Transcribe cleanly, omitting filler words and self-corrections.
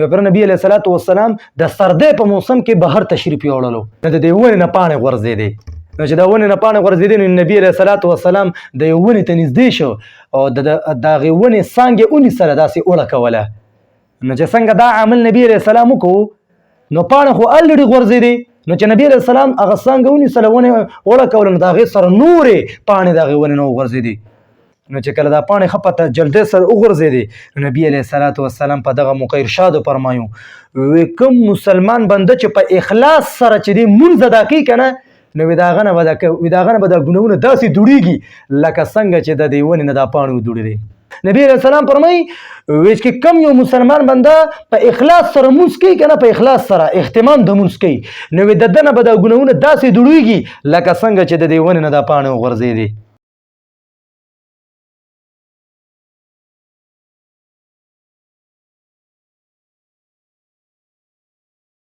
پر نبی علیه الصلاۃ والسلام د سردۍ په موسم کې بهر تشریف یوړلو نو د دې ونې نه پاڼې غورځېدې نو چې د ونې نه پاڼې غورځېدې نو نبی علیه الصلاۃ والسلام د یو ونې ته نږدې شو او د هغې ونې څانګې ونیسله داسې اوړه کوله نو چې څنګه دا عمل نبی علیه السلام وکړو نو پاڼه خو الریډي غورځېدې نو چې نبی علیه السلام هغه څانګه ونیسله ونې اوړه کوله نو د هغې سره نورې پاڼې د هغې ونې نه وغورځېدې نو چې کله دا پاڼې ښه په جلدۍ سره وغورځېدې نو نبي علیه الصلاۃ والسلام په دغه موقع ارشاد وفرمایو وی کوم مسلمان بنده چې په اخلاص سره چې دی مونځ ادا کوي که نه نو د هغه نه به دا ګناهونه داسې دوړېږي لکه څنګه چې د دې ونې نه دا پاڼې ودوړېدې نبی علیه السلام فرمایي ویچ کې کم یو مسلمان بنده په اخلاص سره مونځ کوي که نه په اخلاص سره اهتمام د مونځ کوي نو د ده نه به دا ګناهونه داسې دوړېږي لکه څنګه چې د دې ونې نه دا پاڼې وغورځېدې